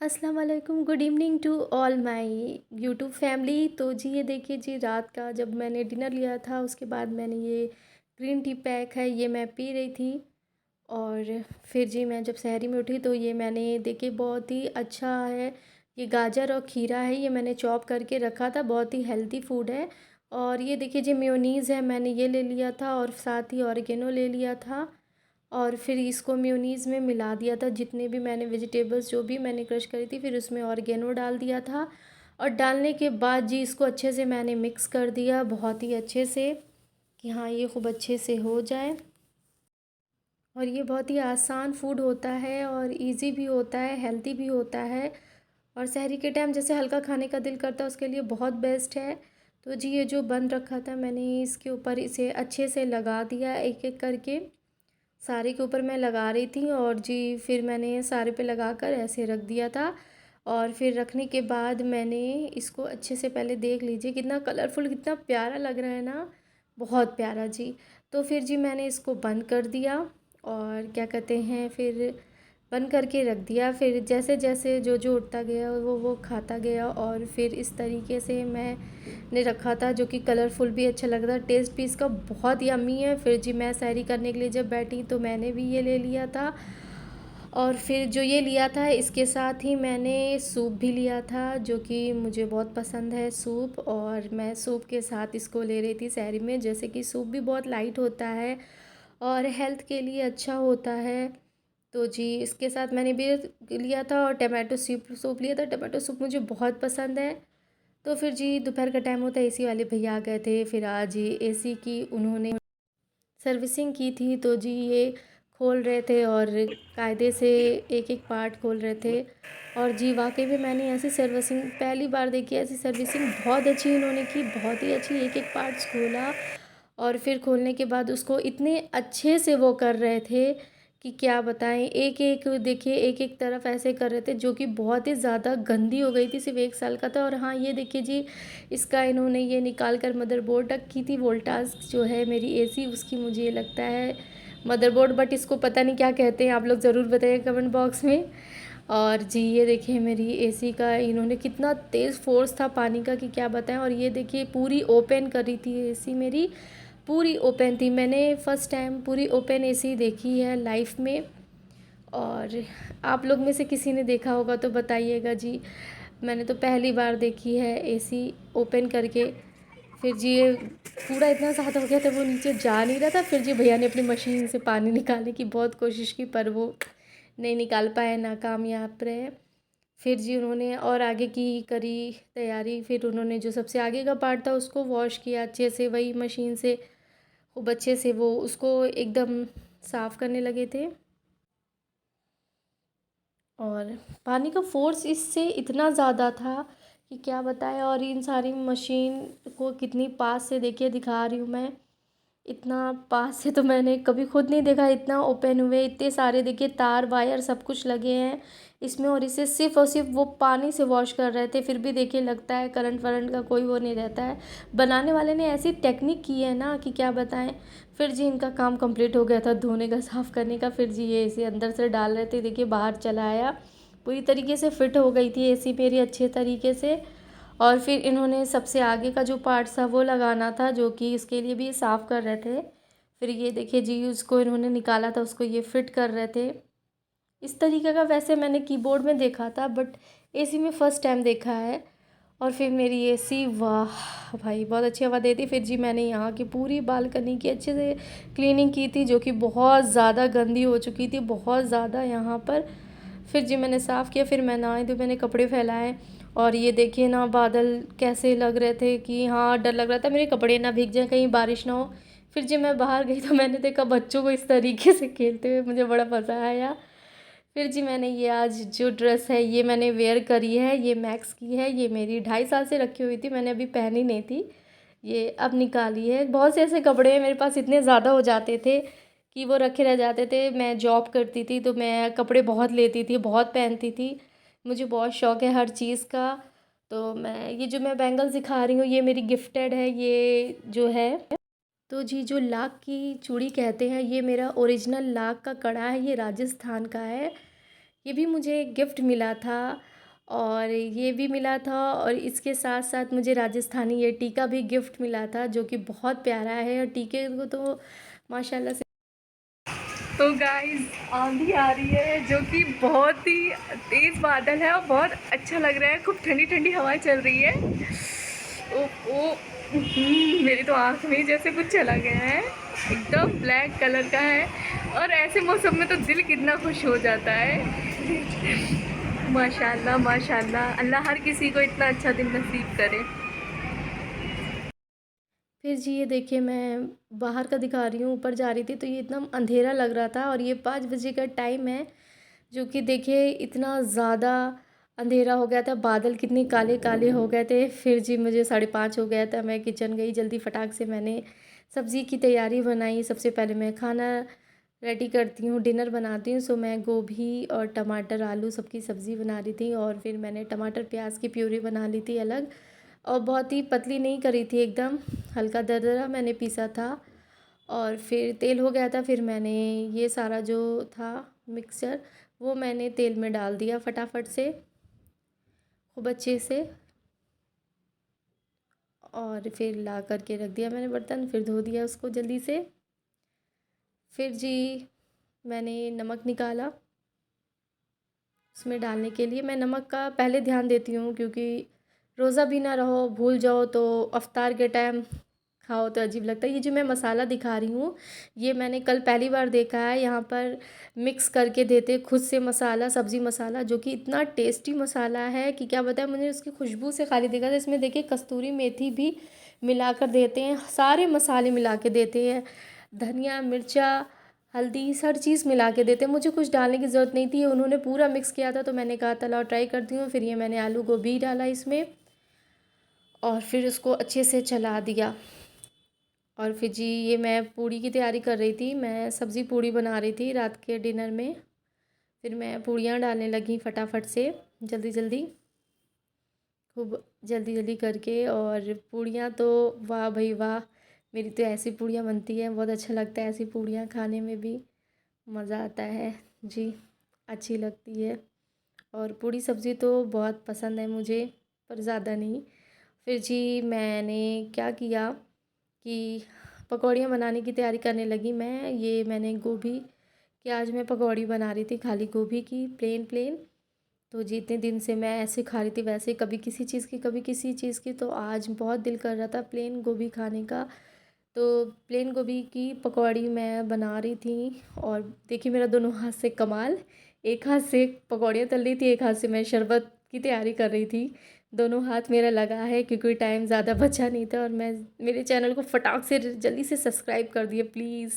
अस्सलाम वालेकुम, good evening to all my YouTube family. तो जी ये देखिए जी, रात का जब मैंने डिनर लिया था उसके बाद मैंने ये ग्रीन टी पैक है ये मैं पी रही थी। और फिर जी मैं जब सहरी में उठी तो ये मैंने देखिए बहुत ही अच्छा है। ये गाजर और खीरा है, ये मैंने चॉप करके रखा था, बहुत ही हेल्दी फूड है। और ये देखिए जी मेयोनीज़ है, मैंने ये ले लिया था और साथ ही ऑरिगेनो ले लिया था। और फिर इसको मेयोनीज़ में मिला दिया था, जितने भी मैंने वेजिटेबल्स जो भी मैंने क्रश करी थी, फिर उसमें ऑरिगेनो डाल दिया था। और डालने के बाद जी इसको अच्छे से मैंने मिक्स कर दिया, बहुत ही अच्छे से, कि हाँ ये खूब अच्छे से हो जाए। और ये बहुत ही आसान फूड होता है और इजी भी होता है, हेल्दी भी होता है। और सहरी के टाइम जैसे हल्का खाने का दिल करता है उसके लिए बहुत बेस्ट है। तो जी ये जो बन रखा था मैंने इसके ऊपर इसे अच्छे से लगा दिया, एक एक करके सारे के ऊपर मैं लगा रही थी। और जी फिर मैंने सारे पे लगा कर ऐसे रख दिया था। और फिर रखने के बाद मैंने इसको अच्छे से, पहले देख लीजिए कितना कलरफुल, कितना प्यारा लग रहा है ना, बहुत प्यारा जी। तो फिर जी मैंने इसको बंद कर दिया और क्या कहते हैं, फिर बंद करके रख दिया। फिर जैसे जैसे जो जो उठता गया वो खाता गया। और फिर इस तरीके से मैंने रखा था, जो कि कलरफुल भी अच्छा लग रहा था, टेस्ट भी इसका बहुत यम्मी है। फिर जी मैं सहरी करने के लिए जब बैठी तो मैंने भी ये ले लिया था। और फिर जो ये लिया था इसके साथ ही मैंने सूप भी लिया था, जो कि मुझे बहुत पसंद है सूप। और मैं सूप के साथ इसको ले रही थी सहरी में, जैसे कि सूप भी बहुत लाइट होता है और हेल्थ के लिए अच्छा होता है। तो जी इसके साथ मैंने भी लिया था और टमाटो सूप सूप लिया था। टमाटो सूप मुझे बहुत पसंद है। तो फिर जी दोपहर का टाइम होता है, एसी वाले भैया आ गए थे, फिर आज ये एसी की उन्होंने सर्विसिंग की थी। तो जी ये खोल रहे थे और कायदे से एक एक पार्ट खोल रहे थे। और जी वाकई में मैंने ऐसी सर्विसिंग पहली बार देखी, ऐसी सर्विसिंग बहुत अच्छी इन्होंने की, बहुत ही अच्छी। एक एक पार्ट्स खोला और फिर खोलने के बाद उसको इतने अच्छे से वो कर रहे थे कि क्या बताएं। एक एक देखिए, एक एक तरफ ऐसे कर रहे थे, जो कि बहुत ही ज़्यादा गंदी हो गई थी, सिर्फ 1 साल का था। और हाँ ये देखिए जी, इसका इन्होंने ये निकाल कर मदरबोर्ड तक की थी, वोल्टास जो है मेरी एसी उसकी, मुझे ये लगता है मदरबोर्ड, बट इसको पता नहीं क्या कहते हैं, आप लोग ज़रूर बताइए कमेंट बॉक्स में। और जी ये देखिए मेरी एसी का इन्होंने कितना तेज़ फोर्स था पानी का कि क्या बताएं। और ये देखिए पूरी ओपन कर रही थी एसी, मेरी पूरी ओपन थी। मैंने फ़र्स्ट टाइम पूरी ओपन एसी देखी है लाइफ में। और आप लोग में से किसी ने देखा होगा तो बताइएगा जी। मैंने तो पहली बार देखी है एसी ओपन करके। फिर जी ये पूरा इतना ज़्यादा हो गया था, वो नीचे जा नहीं रहा था। फिर जी भैया ने अपनी मशीन से पानी निकालने की बहुत कोशिश की, पर वो नहीं निकाल पाए, नाकामयाब रहे। फिर जी उन्होंने और आगे की करी तैयारी। फिर उन्होंने जो सबसे आगे का पार्ट था उसको वॉश किया अच्छे से, वही मशीन से खूब अच्छे से वो उसको एकदम साफ़ करने लगे थे। और पानी का फ़ोर्स इससे इतना ज़्यादा था कि क्या बताएं। और इन सारी मशीन को कितनी पास से देखिए दिखा रही हूँ मैं, इतना पास से तो मैंने कभी खुद नहीं देखा, इतना ओपन हुए, इतने सारे देखिए तार वायर सब कुछ लगे हैं इसमें। और इसे सिर्फ और सिर्फ वो पानी से वॉश कर रहे थे, फिर भी देखिए लगता है करंट वरंट का कोई वो नहीं रहता है। बनाने वाले ने ऐसी टेक्निक की है ना कि क्या बताएं। फिर जी इनका काम कंप्लीट हो गया था धोने का, साफ़ करने का। फिर जी ये इसे अंदर से डाल रहे थे, देखिए बाहर चला आया, पूरी तरीके से फिट हो गई थी एसी मेरी अच्छे तरीके से। और फिर इन्होंने सबसे आगे का जो पार्ट था वो लगाना था, जो कि इसके लिए भी साफ़ कर रहे थे। फिर ये देखिए जी उसको इन्होंने निकाला था, उसको ये फिट कर रहे थे। इस तरीके का वैसे मैंने कीबोर्ड में देखा था, बट एसी में फ़र्स्ट टाइम देखा है। और फिर मेरी एसी, वाह भाई बहुत अच्छी हवा देती। फिर जी मैंने यहाँ की पूरी बालकनी की अच्छे से क्लीनिंग की थी, जो कि बहुत ज़्यादा गंदी हो चुकी थी, बहुत ज़्यादा यहाँ पर। फिर जी मैंने साफ़ किया, फिर मैं नहाई तो मैंने कपड़े फैलाए। और ये देखिए ना बादल कैसे लग रहे थे कि हाँ डर लग रहा था मेरे कपड़े ना भीग जाए, कहीं बारिश ना हो। फिर जी मैं बाहर गई तो मैंने देखा बच्चों को इस तरीके से खेलते हुए, मुझे बड़ा मज़ा आया। फिर जी मैंने ये आज जो ड्रेस है ये मैंने वेयर करी है, ये मैक्स की है, ये मेरी 2.5 साल से रखी हुई थी, मैंने अभी पहनी नहीं थी, ये अब निकाली है। बहुत से ऐसे कपड़े हैं मेरे पास, इतने ज़्यादा हो जाते थे कि वो रखे रह जाते थे। मैं जॉब करती थी तो मैं कपड़े बहुत लेती थी, बहुत पहनती थी, मुझे बहुत शौक़ है हर चीज़ का। तो मैं ये जो मैं बैंगल्स दिखा रही हूँ ये मेरी गिफ्टेड है, ये जो है। तो जी जो लाख की चूड़ी कहते हैं, ये मेरा ओरिजिनल लाख का कड़ा है, ये राजस्थान का है। ये भी मुझे गिफ्ट मिला था और ये भी मिला था, और इसके साथ साथ मुझे राजस्थानी ये टीका भी गिफ्ट मिला था जो कि बहुत प्यारा है। और टीके को तो माशाल्लाह से। तो गाइस आंधी आ रही है जो कि बहुत ही तेज़ बादल है और बहुत अच्छा लग रहा है, खूब ठंडी ठंडी हवाएं चल रही है। ओ ओ मेरी तो आँख में जैसे कुछ चला गया है, एकदम ब्लैक कलर का है। और ऐसे मौसम में तो दिल कितना खुश हो जाता है। माशाल्लाह माशाल्लाह, अल्लाह हर किसी को इतना अच्छा दिन नसीब करे। फिर जी ये देखिए मैं बाहर का दिखा रही हूँ, ऊपर जा रही थी तो ये इतना अंधेरा लग रहा था, और ये 5 बजे का टाइम है जो कि देखिए इतना ज़्यादा अंधेरा हो गया था, बादल कितने काले काले हो गए थे। फिर जी मुझे 5:30 हो गया था, मैं किचन गई जल्दी फटाक से, मैंने सब्ज़ी की तैयारी बनाई। सबसे पहले मैं खाना रेडी करती हूँ, डिनर बनाती हूँ। सो मैं गोभी और टमाटर आलू सबकी सब्ज़ी बना रही थी, और फिर मैंने टमाटर प्याज की प्यूरी बना ली थी अलग, और बहुत ही पतली नहीं करी थी, एकदम हल्का दरदरा मैंने पीसा था। और फिर तेल हो गया था, फिर मैंने ये सारा जो था मिक्सचर वो मैंने तेल में डाल दिया फटाफट से, खूब अच्छे से, और फिर ला करके रख दिया मैंने बर्तन, फिर धो दिया उसको जल्दी से। फिर जी मैंने नमक निकाला उसमें डालने के लिए। मैं नमक का पहले ध्यान देती हूँ, क्योंकि रोज़ा भी ना रहो, भूल जाओ तो अफ्तार के टाइम खाओ तो अजीब लगता है। ये जो मैं मसाला दिखा रही हूँ ये मैंने कल पहली बार देखा है, यहाँ पर मिक्स करके देते खुद से मसाला, सब्ज़ी मसाला, जो कि इतना टेस्टी मसाला है कि क्या बताएं। मुझे उसकी खुशबू से खाली देखा था, इसमें देखिए कस्तूरी मेथी भी मिलाकर देते हैं, सारे मसाले मिला के देते हैं, धनिया मिर्चा हल्दी हर चीज़ मिला के देते हैं। मुझे कुछ डालने की ज़रूरत नहीं थी, उन्होंने पूरा मिक्स किया था, तो मैंने कहा चलो ट्राई करती हूँ। फिर ये मैंने आलू गोभी डाला इसमें, और फिर उसको अच्छे से चला दिया। और फिर जी ये मैं पूड़ी की तैयारी कर रही थी, मैं सब्ज़ी पूड़ी बना रही थी रात के डिनर में। फिर मैं पूड़ियाँ डालने लगी फटाफट से, जल्दी जल्दी, खूब जल्दी जल्दी करके। और पूड़ियाँ तो वाह भाई वाह, मेरी तो ऐसी पूड़ियाँ बनती हैं, बहुत अच्छा लगता है ऐसी पूड़ियाँ खाने में भी, मज़ा आता है जी, अच्छी लगती है। और पूड़ी सब्ज़ी तो बहुत पसंद है मुझे, पर ज़्यादा नहीं। फिर जी मैंने क्या किया कि पकौड़ियाँ बनाने की तैयारी करने लगी मैं। ये मैंने गोभी की आज मैं पकौड़ी बना रही थी, खाली गोभी की, प्लेन प्लेन। तो जितने दिन से मैं ऐसे खा रही थी, वैसे कभी किसी चीज़ की कभी किसी चीज़ की, तो आज बहुत दिल कर रहा था प्लेन गोभी खाने का। तो प्लेन गोभी की पकौड़ी मैं बना रही थी, और देखिए मेरा दोनों हाथ से कमाल, एक हाथ से पकौड़ियाँ तल रही थी, एक हाथ से मैं शरबत की तैयारी कर रही थी। दोनों हाथ मेरा लगा है क्योंकि टाइम ज़्यादा बचा नहीं था। और मैं मेरे चैनल को फटाक से जल्दी से सब्सक्राइब कर दिए प्लीज़।